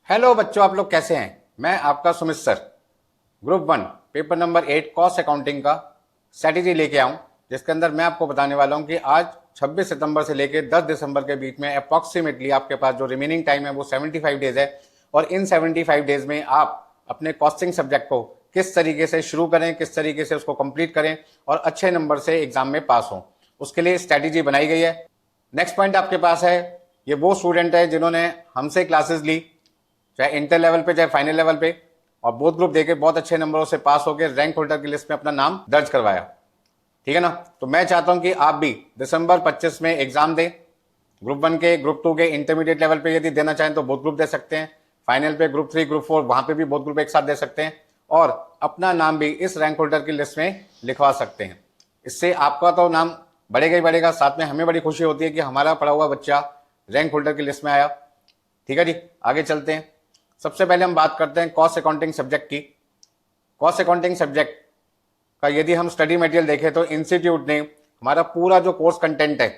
Hello बच्चों, आप लोग कैसे हैं। मैं आपका Sumit sir group 1 paper number 8 cost accounting का स्ट्रेटेजी लेके आऊं, जिसके अंदर मैं आपको बताने वाला हूं कि आज 26 सितंबर से लेकर 10 दिसंबर के बीच में अप्रॉक्सीमेटली आपके पास जो रिमेनिंग टाइम है वो 75 डेज है। और इन 75 डेज में आप अपने कॉस्टिंग सब्जेक्ट को किस तरीके से शुरू करें, किस तरीके से उसको कंप्लीट करें और अच्छे नंबर से एग्जाम में पास हों, उसके लिए स्ट्रेटेजी बनाई गई है। नेक्स्ट पॉइंट आपके पास है, ये वो स्टूडेंट है जिन्होंने हमसे क्लासेस ली, चाहे इंटर लेवल पे चाहे फाइनल लेवल पे, और बोथ ग्रुप देके बहुत अच्छे नंबरों से पास होकर रैंक होल्डर की लिस्ट में अपना नाम दर्ज करवाया। ठीक है ना। तो मैं चाहता हूं कि आप भी दिसंबर 25 में एग्जाम दें। ग्रुप 1 के, ग्रुप 2 के, इंटरमीडिएट लेवल पे यदि देना चाहें तो बोथ ग्रुप दे सकते हैं। फाइनल पे ग्रुप 3 ग्रुप 4 वहां पे भी बोथ ग्रुप एक साथ दे सकते हैं और अपना नाम भी इस रैंक होल्डर की लिस्ट में लिखवा सकते हैं। इससे आपका तो नाम बढ़ेगा ही बढ़ेगा, साथ में हमें बड़ी खुशी होती है कि हमारा पढ़ा हुआ बच्चा रैंक होल्डर की लिस्ट में आया। ठीक है जी, आगे चलते हैं। सबसे पहले हम बात करते हैं कॉस्ट अकाउंटिंग सब्जेक्ट की। कॉस्ट अकाउंटिंग सब्जेक्ट का यदि हम स्टडी मटेरियल देखें तो इंस्टीट्यूट ने हमारा पूरा जो कोर्स कंटेंट है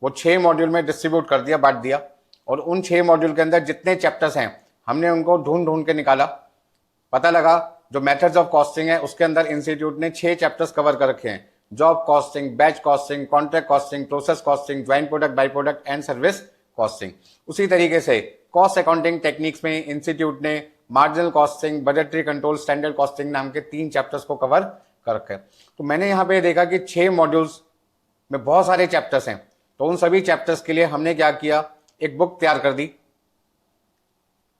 वो 6 मॉड्यूल में डिस्ट्रीब्यूट कर दिया, बांट दिया। और उन 6 मॉड्यूल के अंदर जितने चैप्टर्स हैं हमने उनको ढूंढ ढूंढ के निकाला। पता लगा जो मेथड्स ऑफ कॉस्टिंग है उसके अंदर इंस्टीट्यूट ने 6 चैप्टर्स कवर कर रखे हैं। Job costing, batch costing, contract costing, process costing, joint product, by product and service costing. उसी तरीके से कॉस्ट अकाउंटिंग टेक्निक्स में इंस्टीट्यूट ने marginal costing, budgetary control, standard costing नाम के 3 चैप्टर्स को कवर कर रखे हैं। तो मैंने यहाँ पे देखा कि 6 मॉड्यूल्स में बहुत सारे चैप्टर्स हैं, तो उन सभी चैप्टर्स के लिए हमने क्या किया, एक बुक तैयार कर दी।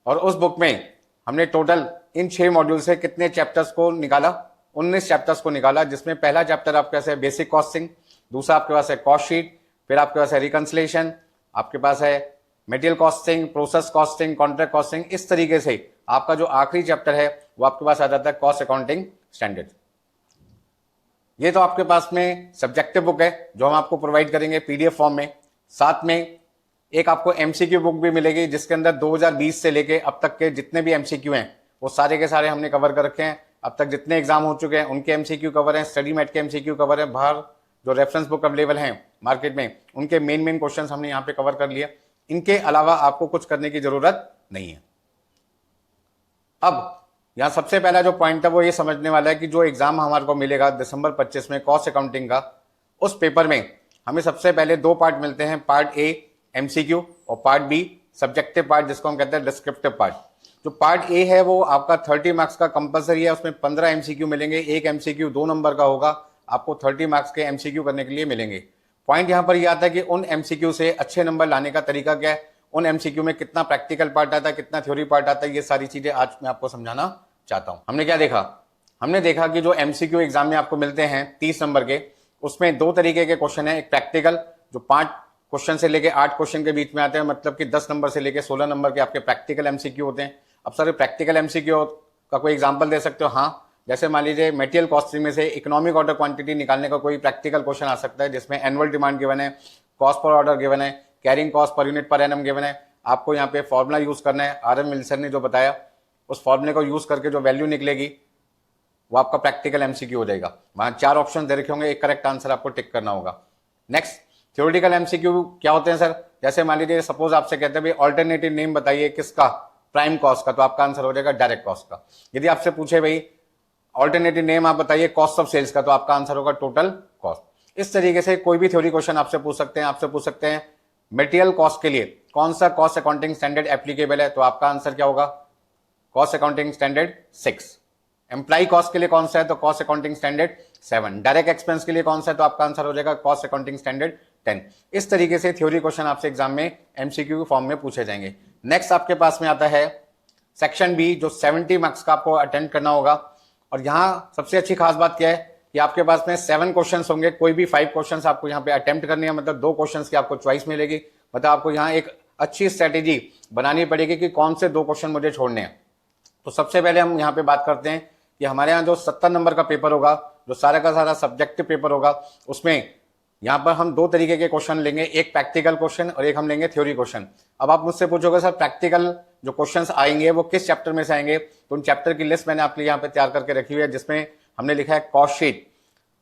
और उस बुक में हमने टोटल इन 6 मॉड्यूल से कितने चैप्टर्स को निकाला, 19 चैप्टर्स को निकाला, जिसमें पहला चैप्टर आपके पास है बेसिक कॉस्टिंग, दूसरा आपके पास है कॉस्ट शीट, फिर आपके पास है रिकंसिलेशन, आपके पास है material costing, process costing, contract costing. इस तरीके से आपका जो आखिरी चैप्टर है वो आपके पास आ जाता है कॉस्ट अकाउंटिंग स्टैंडर्ड। ये तो आपके पास में सब्जेक्टिव बुक है जो हम आपको प्रोवाइड करेंगे पीडीएफ फॉर्म में। साथ में एक आपको एमसीक्यू बुक भी मिलेगी जिसके अंदर 2020 से लेके अब तक के जितने भी एमसीक्यू हैं वो सारे के सारे हमने कवर कर रखे हैं। अब तक जितने एग्जाम हो चुके हैं उनके एमसीक्यू कवर हैं, स्टडी मैट के एमसीक्यू कवर है, बाहर जो रेफरेंस बुक अवेलेबल हैं मार्केट में उनके मेन क्वेश्चन हमने यहाँ पे कवर कर लिए। इनके अलावा आपको कुछ करने की जरूरत नहीं है। अब यहां सबसे पहला जो पॉइंट है वो ये समझने वाला है कि जो एग्जाम हमारे को मिलेगा दिसंबर 25 में कॉस्ट अकाउंटिंग का, उस पेपर में हमें सबसे पहले 2 पार्ट मिलते हैं, पार्ट ए एमसीक्यू और पार्ट बी सब्जेक्टिव पार्ट, जिसको हम कहते हैं डिस्क्रिप्टिव पार्ट। जो पार्ट ए है वो आपका 30 मार्क्स का कंपलसरी है, उसमें 15 एमसीक्यू मिलेंगे। एक एमसीक्यू 2 नंबर का होगा, आपको 30 मार्क्स के एमसीक्यू करने के लिए मिलेंगे। पॉइंट यहां पर यह आता है कि उन एमसीक्यू से अच्छे नंबर लाने का तरीका क्या है, उन एमसीक्यू में कितना प्रैक्टिकल पार्ट आता है, कितना थ्योरी पार्ट आता है, ये सारी चीजें आज मैं आपको समझाना चाहता हूं। हमने क्या देखा, हमने देखा कि जो एमसीक्यू एग्जाम में आपको मिलते हैं 30 नंबर के, उसमें 2 तरीके के क्वेश्चन है। एक प्रैक्टिकल जो 5 क्वेश्चन से लेके 8 क्वेश्चन के बीच में आते हैं, मतलब कि 10 नंबर से लेके 16 नंबर के आपके प्रैक्टिकल एमसीक्यू होते हैं। अब सर प्रैक्टिकल एमसीक्यू का कोई एग्जाम्पल दे सकते हो? हाँ, जैसे मान लीजिए मटेरियल कॉस्टिंग में से इकोनॉमिक ऑर्डर क्वांटिटी निकालने का कोई प्रैक्टिकल क्वेश्चन आ सकता है, जिसमें एनुअल डिमांड गिवन है, कॉस्ट पर ऑर्डर गिवन है, carrying cost per unit per annum given है। आपको यहाँ पे फॉर्मूला यूज करना है, आर.एम. विल्सन ने जो बताया उस फॉर्मूले को यूज करके जो वैल्यू निकलेगी वो आपका प्रैक्टिकल एमसीक्यू हो जाएगा। वहां 4 ऑप्शन दे रखे होंगे, एक करेक्ट आंसर आपको टिक करना होगा। नेक्स्ट थ्योरेटिकल एमसीक्यू क्या होते हैं सर? जैसे मान लीजिए सपोज आपसे कहते हैं भाई ऑल्टरनेटिव नेम बताइए किसका, प्राइम कॉस्ट का, तो आपका आंसर हो जाएगा डायरेक्ट कॉस्ट का। यदि आपसे पूछे भाई ऑल्टरनेटिव नेम आप बताइए कॉस्ट ऑफ सेल्स का, तो आपका आंसर होगा टोटल कॉस्ट। इस तरीके से कोई भी थ्योरी क्वेश्चन आपसे पूछ सकते हैं। आपसे पूछ सकते हैं मटेरियल कॉस्ट के लिए कौन सा कॉस्ट अकाउंटिंग स्टैंडर्ड एप्लीकेबल है, तो आपका आंसर क्या होगा, cost accounting standard 6। Employee cost के लिए कौन सा है, तो cost accounting standard 7। Direct expense के लिए कौन सा है, तो आपका आंसर हो जाएगा कॉस्ट अकाउंटिंग स्टैंडर्ड 10। इस तरीके से थ्योरी क्वेश्चन आपसे एग्जाम में एमसीक्यू फॉर्म में पूछे जाएंगे। नेक्स्ट आपके पास में आता है सेक्शन बी, जो 70 मार्क्स का आपको अटेंड करना होगा। और यहां सबसे अच्छी खास बात क्या है कि आपके पास में 7 क्वेश्चन होंगे, कोई भी 5 क्वेश्चन आपको यहाँ पे अटेम्प्ट करनी है, मतलब 2 क्वेश्चन की आपको चॉइस मिलेगी। मतलब आपको यहाँ एक अच्छी स्ट्रेटेजी बनानी पड़ेगी कि कौन से 2 क्वेश्चन मुझे छोड़ने हैं। तो सबसे पहले हम यहाँ पे बात करते हैं कि हमारे यहाँ जो 70 नंबर का पेपर होगा, जो सारा का सारा सब्जेक्टिव पेपर होगा, उसमें यहाँ पर हम 2 तरीके के क्वेश्चन लेंगे, एक प्रैक्टिकल क्वेश्चन और एक हम लेंगे थ्योरी क्वेश्चन। अब आप मुझसे पूछोगे सर प्रैक्टिकल जो क्वेश्चंस आएंगे वो किस चैप्टर में से आएंगे, तो उन चैप्टर की लिस्ट मैंने आपके लिए यहाँ पे तैयार करके रखी हुई है, जिसमें हमने लिखा है कॉस्ट शीट,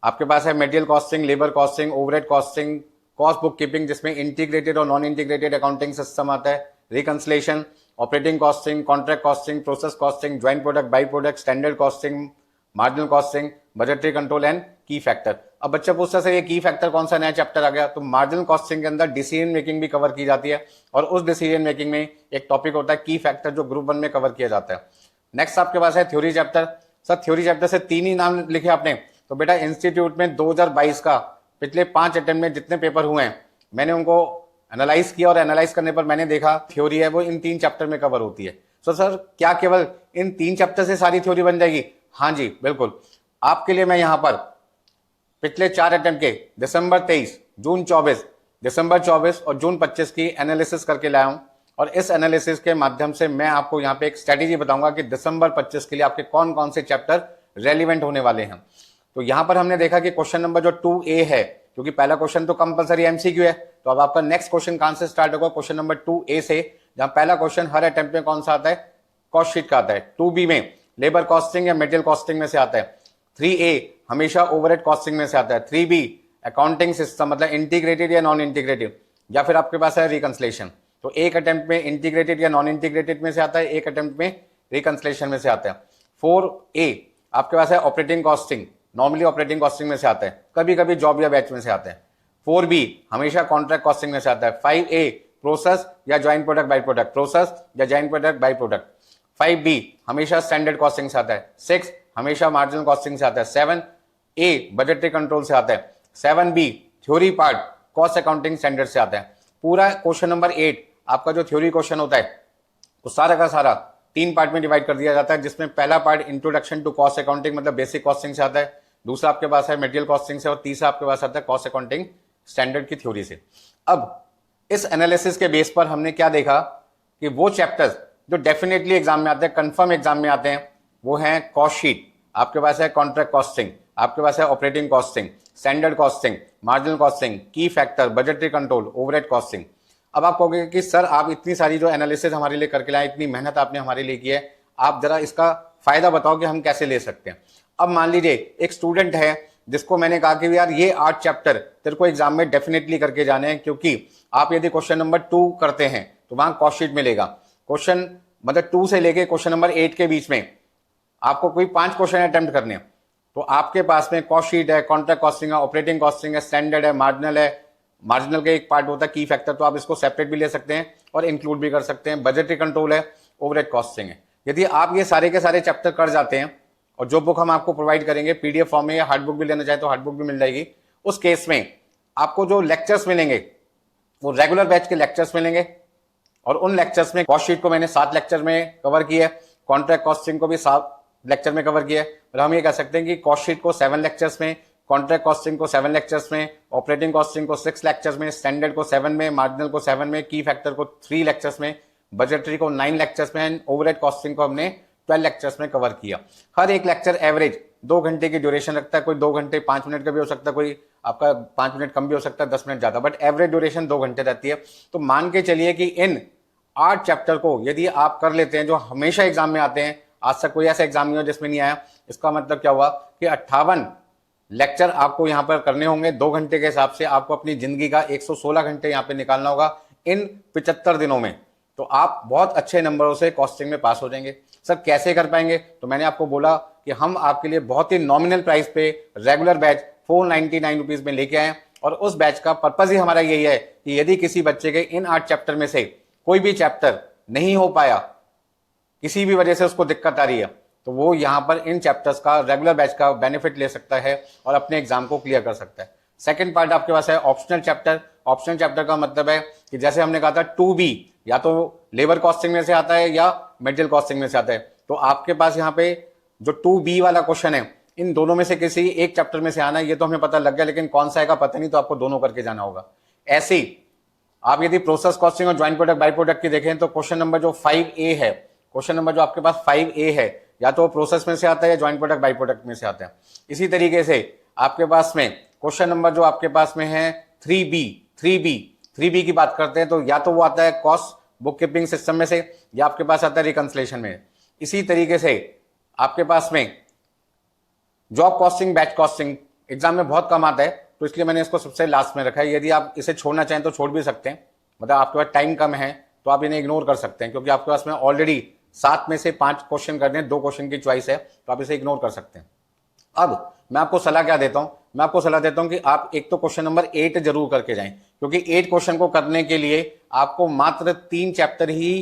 आपके पास है material costing, labour costing, overhead costing, cost book keeping जिसमें इंटीग्रेटेड और नॉन इंटीग्रेटेड अकाउंटिंग सिस्टम आता है, reconciliation, operating costing, contract costing, process costing, joint product, by product, standard costing, marginal costing, budgetary control and की factor. अब बच्चा पूछता है ये की फैक्टर कौन सा नया चैप्टर आ गया? तो मार्जिनल कॉस्टिंग के अंदर डिसीजन मेकिंग भी कवर की जाती है और उस डिसीजन मेकिंग में एक टॉपिक होता है की फैक्टर जो ग्रुप 1 में कवर किया जाता है। नेक्स्ट आपके पास है theory chapter. Sir theory chapter से 3 ही नाम लिखे आपने, तो बेटा इंस्टीट्यूट में 2022 का पिछले 5 अटेम्प्ट में जितने पेपर हुए हैं मैंने उनको एनालाइज किया और एनालाइज करने पर मैंने देखा थ्योरी है वो इन 3 चैप्टर में कवर होती है। तो सर क्या केवल इन 3 चैप्टर से सारी थ्योरी बन जाएगी? हाँ जी बिल्कुल। आपके लिए मैं यहां पर पिछले 4 अटेम्प्ट के दिसंबर 23, जून 24, दिसंबर 24 और जून 25 की एनालिसिस करके लाया हूं और इस एनालिसिस के माध्यम से मैं आपको यहां पे एक स्ट्रेटेजी बताऊंगा कि दिसंबर 25 के लिए आपके कौन कौन से चैप्टर रेलिवेंट होने वाले हैं। तो यहां पर हमने देखा कि क्वेश्चन नंबर जो 2A है, क्योंकि पहला क्वेश्चन तो कंपलसरी एमसीक्यू है, तो अब आपका नेक्स्ट क्वेश्चन कहां से स्टार्ट होगा? क्वेश्चन नंबर 2A से, जहां पहला क्वेश्चन हर अटेम्प्ट में कौन सा आता है? कॉस्ट शीट का आता है। 2B में लेबर कॉस्टिंग या मटेरियल कॉस्टिंग में से आता है। 3A हमेशा ओवरहेड कॉस्टिंग में से आता है। 3B अकाउंटिंग सिस्टम मतलब इंटीग्रेटेड या नॉन इंटीग्रेटेड, या फिर आपके पास है रिकंसलेशन। तो एक अटेम्प्ट में इंटीग्रेटेड या नॉन इंटीग्रेटेड में से आता है, एक अटेम्प्ट में रिकंसलेशन में से आता है। 4A आपके पास है operating costing, normally operating costing में से आता है, कभी कभी जॉब या बैच में से आता है। 4B हमेशा कॉन्ट्रैक्ट कॉस्टिंग में से आता है। 5A प्रोसेस या joint product by product, process या joint product by product. 5B हमेशा स्टैंडर्ड कॉस्टिंग से आता है। 6 हमेशा मार्जिनल कॉस्टिंग से आता है। 7A बजटरी कंट्रोल से आता है। 7B theory part cost accounting standard से आता है। पूरा क्वेश्चन नंबर 8 आपका जो थ्योरी क्वेश्चन होता है तो सारा का सारा 3 पार्ट में डिवाइड कर दिया जाता है, जिसमें पहला part introduction to cost accounting मतलब बेसिक कॉस्टिंग से आता है, दूसरा आपके पास है मटेरियल कॉस्टिंग से और तीसरा आपके पास आता है कॉस्ट अकाउंटिंग स्टैंडर्ड की थ्योरी से। अब इस एनालिसिस के बेस पर हमने क्या देखा कि वो चैप्टर्स जो डेफिनेटली एग्जाम में आते हैं, कंफर्म एग्जाम में आते हैं, वो हैं कॉस्ट शीट, आपके पास है कॉन्ट्रैक्ट कॉस्टिंग, आपके पास है operating costing, standard costing, marginal costing, key factor, budgetary control, overhead costing. अब आप कहोगे कि सर आप इतनी सारी जो एनालिसिस हमारे लिए करके लाए, इतनी मेहनत आपने हमारे लिए की है, आप जरा इसका फायदा बताओ कि हम कैसे ले सकते हैं। अब मान लीजिए एक स्टूडेंट है जिसको मैंने कहा कि यार ये 8 चैप्टर तेरे को एग्जाम में डेफिनेटली करके जाने हैं, क्योंकि आप यदि क्वेश्चन नंबर 2 करते हैं तो वहां कॉस्ट शीट मिलेगा। क्वेश्चन मतलब 2 से लेके क्वेश्चन नंबर 8 के बीच में आपको कोई 5 क्वेश्चन अटेम्प्ट करने हैं, तो आपके पास में कॉस्ट शीट है, कॉन्ट्रैक्ट कॉस्टिंग है, ऑपरेटिंग कॉस्टिंग है, स्टैंडर्ड है, मार्जिनल है, मार्जिनल का एक पार्ट होता है की फैक्टर, तो आप इसको सेपरेट भी ले सकते हैं और इंक्लूड भी कर सकते हैं, बजटरी कंट्रोल है, ओवरहेड कॉस्टिंग है। यदि आप ये सारे के सारे चैप्टर कर जाते हैं और जो बुक हम आपको प्रोवाइड करेंगे पीडीएफ फॉर्म में या हार्ड बुक भी लेना चाहे तो हार्ड बुक भी मिल जाएगी, उस केस में आपको जो लेक्चर्स मिलेंगे वो रेगुलर बैच के लेक्चर्स मिलेंगे और उन लेक्चर्स में कॉस्ट शीट को मैंने 7 लेक्चर में कवर किया है, कॉन्ट्रैक्ट कॉस्टिंग को भी 7 लेक्चर में कवर किया है, और हम ये कह सकते हैं कि कॉस्ट शीट को 7 लेक्चर्स में, कॉन्ट्रैक्ट कॉस्टिंग को 7 लेक्चर्स में, ऑपरेटिंग कॉस्टिंग को 6 लेक्चर्स में, स्टैंडर्ड को 7 में, मार्जिनल को 7 में, की फैक्टर को 3 लेक्चर्स में, बजटरी को 9 लेक्चर्स में एंड ओवरहेड कॉस्टिंग को हमने 12 लेक्चर्स में कवर किया। हर एक लेक्चर एवरेज 2 घंटे की ड्यूरेशन रखता है, कोई 2 घंटे 5 मिनट का भी हो सकता है, कोई आपका 5 मिनट कम भी हो सकता है, 10 मिनट ज्यादा, बट एवरेज ड्यूरेशन 2 घंटे रहती है। तो मान के चलिए कि इन 8 चैप्टर को यदि आप कर लेते हैं जो हमेशा एग्जाम में आते हैं, आज तक कोई ऐसा एग्जाम नहीं हो जिसमें नहीं आया, इसका मतलब क्या हुआ कि 58 लेक्चर आपको यहां पर करने होंगे 2 घंटे के हिसाब से। आपको अपनी जिंदगी का 116 घंटे यहां पे निकालना होगा इन 75 दिनों में, तो आप बहुत अच्छे नंबरों से कॉस्टिंग में पास हो जाएंगे। सर कैसे कर पाएंगे? तो मैंने आपको बोला कि हम आपके लिए बहुत ही नॉमिनल प्राइस पे रेगुलर बैच 499 रुपीज में लेके आए, और उस बैच का पर्पज ही हमारा यही है कि यदि किसी बच्चे के इन 8 चैप्टर में से कोई भी चैप्टर नहीं हो पाया, किसी भी वजह से उसको दिक्कत आ रही है, तो वो यहां पर इन चैप्टर्स का रेगुलर बैच का बेनिफिट ले सकता है और अपने एग्जाम को क्लियर कर सकता है। सेकंड पार्ट आपके पास है ऑप्शनल चैप्टर। ऑप्शनल चैप्टर का मतलब है कि जैसे हमने कहा था 2B या तो लेबर कॉस्टिंग में से आता है या मटेरियल कॉस्टिंग में से आता है, तो आपके पास यहाँ पे जो 2B वाला क्वेश्चन है इन दोनों में से किसी एक चैप्टर में से आना है, ये तो हमें पता लग गया, लेकिन कौन सा है का पता नहीं, तो आपको दोनों करके जाना होगा। ऐसे ही आप यदि प्रोसेस कॉस्टिंग और ज्वाइंट प्रोडक्ट बाई प्रोडक्ट की देखें तो क्वेश्चन नंबर जो 5A है, क्वेश्चन नंबर जो आपके पास 5A है, या तो प्रोसेस में से आता है या ज्वाइंट प्रोडक्ट बाई प्रोडक्ट में से आता है। इसी तरीके से आपके पास में क्वेश्चन नंबर जो आपके पास में है 3B की बात करते हैं तो या तो वो आता है कॉस्ट बुक कीपिंग सिस्टम में से या आपके पास आता है रिकंसलेशन में। इसी तरीके से आपके पास में job costing, batch costing exam में बहुत कम आता है, तो इसलिए मैंने इसको सबसे लास्ट में रखा है। यदि आप इसे छोड़ना चाहें तो छोड़ भी सकते हैं, मतलब आपके पास टाइम कम है तो आप इन्हें इग्नोर कर सकते हैं, क्योंकि आपके पास में ऑलरेडी 7 में से 5 क्वेश्चन करने हैं, 2 क्वेश्चन की चॉइस है, तो आप इसे इग्नोर कर सकते हैं। अब मैं आपको सलाह क्या देता हूं, मैं आपको सलाह देता हूं कि आप एक तो क्वेश्चन नंबर 8 जरूर करके जाएं, क्योंकि 8 क्वेश्चन को करने के लिए आपको मात्र 3 चैप्टर ही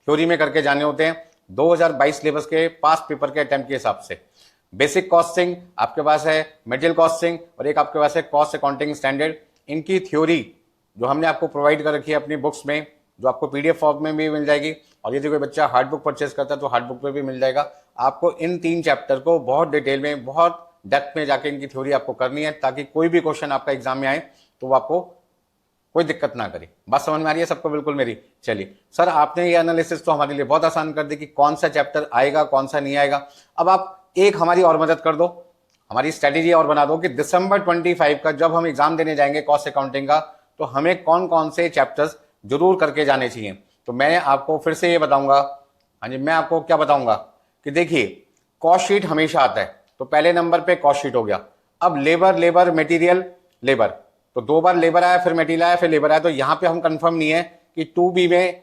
थ्योरी में करके जाने होते हैं 2022 सिलेबस के पास पेपर के अटेम्प्ट के हिसाब से। बेसिक कॉस्टिंग आपके पास है, मटेरियल कॉस्टिंग, और एक आपके पास है कॉस्ट अकाउंटिंग स्टैंडर्ड। इनकी थ्योरी जो हमने आपको प्रोवाइड कर रखी है अपनी बुक्स में, जो आपको पीडीएफ फॉर्म में भी मिल जाएगी, और यदि कोई बच्चा हार्ड बुक परचेस करता है तो हार्ड बुक पे भी मिल जाएगा। आपको इन 3 चैप्टर को बहुत डिटेल में, बहुत डेप्थ में जाके इनकी थ्योरी आपको करनी है, ताकि कोई भी क्वेश्चन आपका एग्जाम में आए तो वो आपको कोई दिक्कत ना करे। बात समझ में आ रही है सबको बिल्कुल मेरी? चलिए सर, आपने ये एनालिसिस तो हमारे लिए बहुत आसान कर दी कि कौन सा चैप्टर आएगा कौन सा नहीं आएगा। अब आप एक हमारी और मदद कर दो, हमारी स्ट्रेटेजी और बना दो कि दिसंबर 25 का जब हम एग्जाम देने जाएंगे कॉस्ट अकाउंटिंग का, तो हमें कौन कौन से चैप्टर्स जरूर करके जाने चाहिए। तो मैं आपको फिर से ये बताऊंगा, हाँ जी, मैं आपको क्या बताऊंगा कि देखिए, कॉस्ट शीट हमेशा आता है, तो पहले नंबर पे कॉस्ट शीट हो गया। अब लेबर, लेबर, मटेरियल, लेबर, तो 2 बार लेबर आया, फिर मटेरियल आया, फिर लेबर आया, तो यहां पे हम कंफर्म नहीं है कि 2B में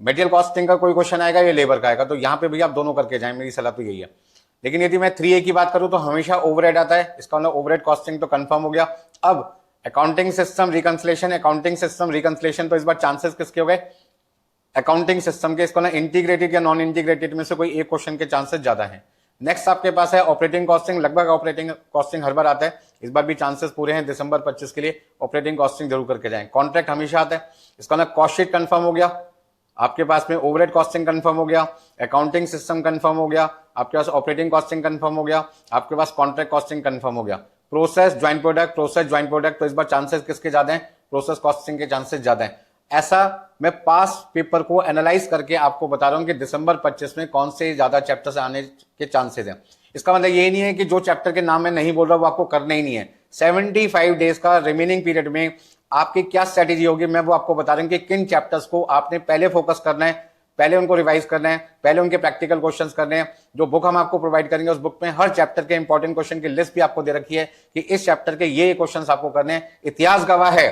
मटेरियल कॉस्टिंग का कोई क्वेश्चन आएगा या लेबर का आएगा, तो यहां पे भी आप दोनों करके जाएं, मेरी सलाह तो यही है। लेकिन यदि मैं 3A की बात करूं तो हमेशा ओवरहेड आता है, इसका मतलब ओवरहेड कॉस्टिंग तो कंफर्म हो गया। अब accounting system reconciliation, accounting system reconciliation, तो इस बार चांसेस किसके हो गए? अकाउंटिंग सिस्टम के। इसको ना इंटीग्रेटेड या नॉन इंटीग्रेटेड में से कोई एक क्वेश्चन के चांसेस ज्यादा हैं। नेक्स्ट आपके पास है ऑपरेटिंग कॉस्टिंग। लगभग ऑपरेटिंग कॉस्टिंग हर बार आता है, इस बार भी चांसेस पूरे हैं दिसंबर 25 के लिए ऑपरेटिंग कॉस्टिंग जरूर करके जाएं। कॉन्ट्रैक्ट हमेशा आता है, इसका ना कॉस्ट शीट कंफर्म हो गया, आपके पास में ओवरहेड कॉस्टिंग कंफर्म हो गया, अकाउंटिंग सिस्टम कंफर्म हो गया, आपके पास ऑपरेटिंग कॉस्टिंग कंफर्म हो गया, आपके पास कॉन्ट्रैक्ट कॉस्टिंग कंफर्म हो गया। Process joint product, process joint product, तो इस बार चांसेस किसके ज्यादा हैं? प्रोसेस कॉस्टिंग के चांसेस ज्यादा हैं। ऐसा मैं पास पेपर को एनालाइज करके आपको बता रहा हूं कि दिसंबर 25 में कौन से ज्यादा चैप्टर्स आने के चांसेस हैं। इसका मतलब ये नहीं है कि जो चैप्टर के नाम मैं नहीं बोल रहा वो आपको करना ही नहीं है। 75 डेज का रिमेनिंग पीरियड में आपकी क्या स्ट्रेटेजी होगी, मैं वो आपको बता रहा हूं कि किन चैप्टर्स को आपने पहले फोकस करना है, पहले उनको रिवाइज करना है, पहले उनके प्रैक्टिकल क्वेश्चंस करने हैं। जो बुक हम आपको प्रोवाइड करेंगे उस बुक में हर चैप्टर के इंपॉर्टेंट क्वेश्चन की लिस्ट भी आपको दे रखी है कि इस चैप्टर के ये क्वेश्चंस आपको करने हैं। इतिहास गवाह है,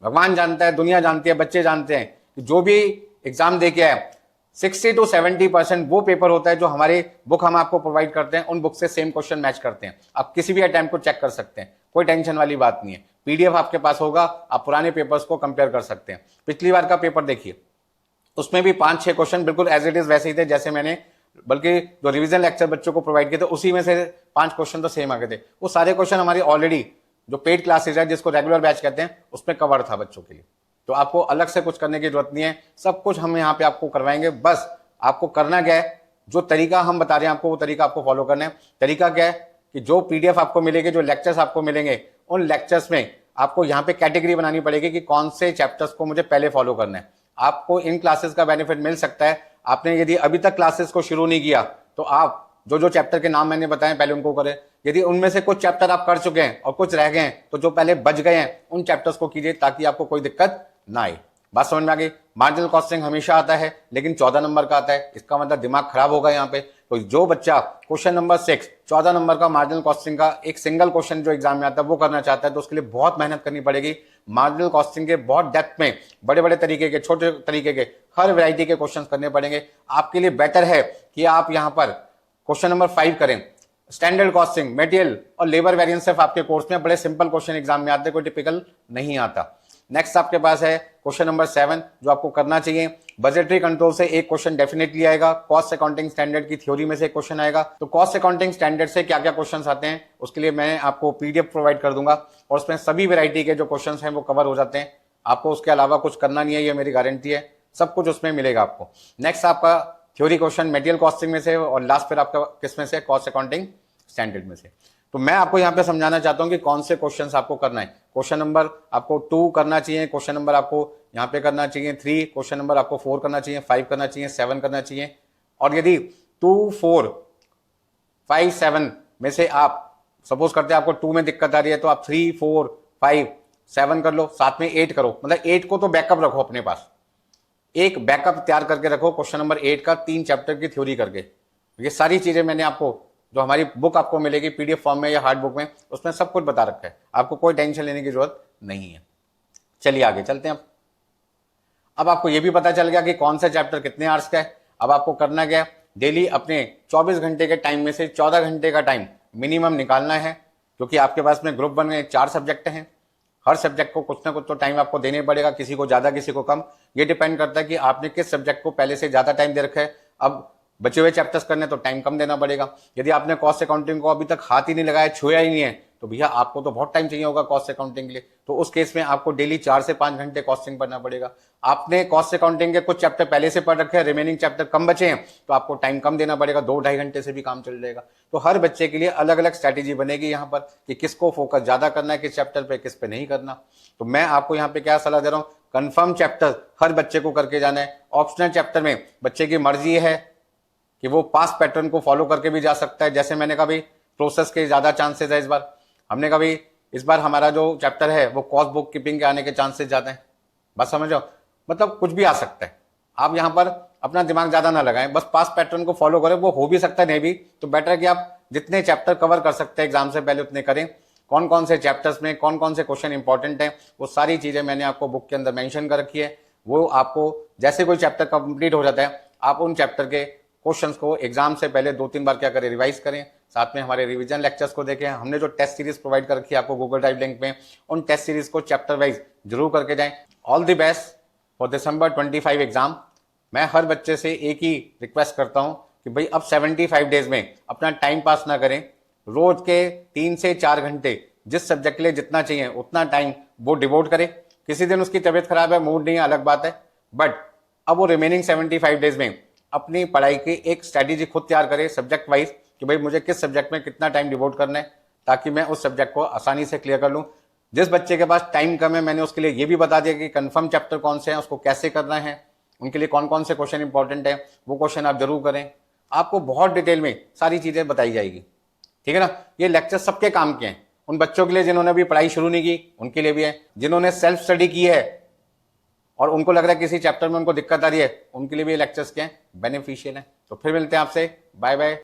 भगवान जानता है, दुनिया जानती है, बच्चे जानते हैं कि जो भी एग्जाम दे के आए 60 to 70% वो पेपर होता है जो हमारे बुक हम आपको प्रोवाइड करते हैं, उन बुक से सेम क्वेश्चन मैच करते हैं। आप किसी भी अटेम्प्ट को चेक कर सकते हैं, कोई टेंशन वाली बात नहीं है। पीडीएफ आपके पास होगा, आप पुराने पेपर्स को कंपेयर कर सकते हैं। पिछली बार का पेपर देखिए, उसमें भी 5-6 क्वेश्चन बिल्कुल एज इट इज वैसे ही थे जैसे मैंने, बल्कि जो रिवीजन लेक्चर बच्चों को प्रोवाइड किए थे उसी में से 5 क्वेश्चन तो सेम आ गए थे। वो सारे क्वेश्चन हमारी ऑलरेडी जो पेड क्लासेज है, जिसको रेगुलर बैच कहते हैं, उसमें कवर था बच्चों के लिए। तो आपको अलग से कुछ करने की जरूरत नहीं है, सब कुछ हम यहाँ पे आपको करवाएंगे। बस आपको करना क्या है, जो तरीका हम बता रहे हैं आपको वो तरीका आपको फॉलो करना है। तरीका क्या है कि जो पीडीएफ आपको मिलेगी, जो लेक्चर्स आपको मिलेंगे, उन लेक्चर्स में आपको यहाँ पे कैटेगरी बनानी पड़ेगी कि कौन से चैप्टर्स को मुझे पहले फॉलो करना है। आपको इन क्लासेस का बेनिफिट मिल सकता है। आपने यदि अभी तक क्लासेस को शुरू नहीं किया तो आप जो जो चैप्टर के नाम मैंने बताए पहले उनको करें। यदि उनमें से कुछ चैप्टर आप कर चुके हैं और कुछ रह गए हैं तो जो पहले बच गए हैं उन चैप्टर्स को कीजिए, ताकि आपको कोई दिक्कत ना आए। बात समझ में आ गई? मार्जिनल कॉस्टिंग हमेशा आता है, लेकिन 14 नंबर का आता है, इसका मतलब दिमाग खराब होगा यहाँ पे। तो जो बच्चा क्वेश्चन नंबर 6 14 नंबर का मार्जिनल कॉस्टिंग का एक सिंगल क्वेश्चन जो एग्जाम में आता है वो करना चाहता है, तो उसके लिए बहुत मेहनत करनी पड़ेगी। मार्जिनल कॉस्टिंग के बहुत डेप्थ में बड़े बड़े तरीके के, छोटे तरीके के, हर वैरायटी के क्वेश्चन करने पड़ेंगे। आपके लिए बेटर है कि आप यहाँ पर क्वेश्चन नंबर 5 करें। स्टैंडर्ड कॉस्टिंग, मटेरियल और लेबर वेरिएंस सिर्फ आपके कोर्स में बड़े सिंपल क्वेश्चन एग्जाम में आते हैं, कोई टिपिकल नहीं आता। नेक्स्ट आपके पास है क्वेश्चन नंबर 7 जो आपको करना चाहिए। बजटरी कंट्रोल से एक क्वेश्चन डेफिनेटली आएगा, कॉस्ट अकाउंटिंग स्टैंडर्ड की थ्योरी में से एक क्वेश्चन आएगा। तो कॉस्ट अकाउंटिंग स्टैंडर्ड से क्या क्या क्वेश्चंस आते हैं उसके लिए मैं आपको पीडीएफ प्रोवाइड कर दूंगा, और उसमें सभी वैरायटी के जो क्वेश्चंस हैं वो कवर हो जाते हैं। आपको उसके अलावा कुछ करना नहीं है, ये मेरी गारंटी है, सब कुछ उसमें मिलेगा आपको। नेक्स्ट आपका थ्योरी क्वेश्चन मटेरियल कॉस्टिंग में से, और लास्ट फिर आपका किस में से? कॉस्ट अकाउंटिंग स्टैंडर्ड में से। तो मैं आपको यहाँ पे समझाना चाहता हूँ कि कौन से क्वेश्चंस आपको करना है। क्वेश्चन नंबर आपको 2 करना चाहिए, क्वेश्चन नंबर आपको यहाँ पे करना चाहिए 3, क्वेश्चन नंबर आपको 4 करना चाहिए, 5 करना चाहिए, 7 करना चाहिए। और यदि 2, 4, 5, 7 में से आप सपोज करते हैं आपको 2 में दिक्कत आ रही है, तो आप 3, 4, 5, 7 कर लो, साथ में 8 करो। मतलब 8 को तो बैकअप रखो अपने पास, एक बैकअप तैयार करके रखो क्वेश्चन नंबर 8 का 3 चैप्टर की थ्योरी करके। ये सारी चीजें मैंने आपको, जो हमारी बुक आपको मिलेगी पीडीएफ फॉर्म में या हार्ड बुक में, उसमें सब कुछ बता रखा है, आपको कोई टेंशन लेने की जरूरत नहीं है। चलिए आगे चलते हैं। अब आपको ये भी पता चल गया कि कौन सा चैप्टर कितने आवर्स का है। अब आपको करना क्या है, डेली अपने 24 घंटे के टाइम में से 14 घंटे का टाइम मिनिमम निकालना है, क्योंकि आपके पास में ग्रुप 1 में 4 सब्जेक्ट हैं। हर सब्जेक्ट को कुछ ना कुछ तो टाइम आपको देने पड़ेगा, किसी को ज्यादा किसी को कम। ये डिपेंड करता है कि आपने किस सब्जेक्ट को पहले से ज्यादा टाइम दे रखा है। अब बचे हुए चैप्टर्स करने तो टाइम कम देना पड़ेगा। यदि आपने कॉस्ट अकाउंटिंग को अभी तक हाथ ही नहीं लगाया, छुआ ही नहीं है, तो भैया आपको तो बहुत टाइम चाहिए होगा कॉस्ट अकाउंटिंग के लिए। तो उस केस में आपको डेली 4 से 5 घंटे कॉस्टिंग पढ़ना पड़ेगा। आपने कॉस्ट अकाउंटिंग के कुछ चैप्टर पहले से पढ़ रखे हैं, रिमेनिंग चैप्टर कम बचे हैं, तो आपको टाइम कम देना पड़ेगा, 2-2.5 घंटे से भी काम चल जाएगा। तो हर बच्चे के लिए अलग अलग स्ट्रैटेजी बनेगी यहाँ पर कि किसको फोकस ज्यादा करना है, किस चैप्टर पे, किस पे नहीं करना। तो मैं आपको यहाँ पे क्या सलाह दे रहा हूँ, कंफर्म चैप्टर हर बच्चे को करके जाना है। ऑप्शनल चैप्टर में बच्चे की मर्जी है कि वो पास पैटर्न को फॉलो करके भी जा सकता है। जैसे मैंने कहा भी प्रोसेस के ज्यादा चांसेस है इस बार, हमने कहा इस बार हमारा जो चैप्टर है वो कॉस्ट बुक कीपिंग के आने के चांसेस ज्यादा हैं। बस समझो, मतलब कुछ भी आ सकता है। आप यहाँ पर अपना दिमाग ज्यादा ना लगाएं, बस पास पैटर्न को फॉलो करें। वो हो भी सकता है नहीं भी, तो बेटर है कि आप जितने चैप्टर कवर कर सकते हैं एग्जाम से पहले उतने करें। कौन कौन से चैप्टर्स में कौन कौन से क्वेश्चन इंपॉर्टेंट है, वो सारी चीजें मैंने आपको बुक के अंदर मेंशन कर रखी है। वो आपको जैसे कोई चैप्टर कंप्लीट हो जाता है, आप उन चैप्टर के क्वेश्चंस को एग्जाम से पहले 2-3 बार क्या करें, रिवाइज करें। साथ में हमारे रिवीजन लेक्चर्स को देखें। हमने जो टेस्ट सीरीज प्रोवाइड कर रखी है आपको गूगल ड्राइव लिंक में, उन टेस्ट सीरीज को चैप्टर वाइज जरूर करके जाएं। All the best for December 25 exam. मैं हर बच्चे से एक ही रिक्वेस्ट करता हूं कि भाई अब 75 डेज में अपना टाइम पास ना करें। रोज के 3 से 4 घंटे जिस सब्जेक्ट के लिए जितना चाहिए उतना टाइम वो डिवोट करे। किसी दिन उसकी तबीयत खराब है, मूड नहीं है, अलग बात है, बट अब वो रिमेनिंग 75 डेज में अपनी पढ़ाई की एक स्ट्रैटेजी खुद तैयार करे सब्जेक्ट वाइज कि भाई मुझे किस सब्जेक्ट में कितना टाइम डिवोट करना है, ताकि मैं उस सब्जेक्ट को आसानी से क्लियर कर लूं। जिस बच्चे के पास टाइम कम है, मैंने उसके लिए ये भी बता दिया कि कंफर्म चैप्टर कौन से हैं, उसको कैसे करना है, उनके लिए कौन कौन से क्वेश्चन इंपॉर्टेंट है, वो क्वेश्चन आप जरूर करें। आपको बहुत डिटेल में सारी चीजें बताई जाएगी, ठीक है ना। ये लेक्चर सबके काम के हैं, उन बच्चों के लिए जिन्होंने अभी पढ़ाई शुरू नहीं की उनके लिए भी है, जिन्होंने सेल्फ स्टडी की है और उनको लग रहा है किसी चैप्टर में उनको दिक्कत आ रही है, उनके लिए भी लेक्चर्स के हैं, बेनिफिशियल है। तो फिर मिलते हैं आपसे, बाय बाय।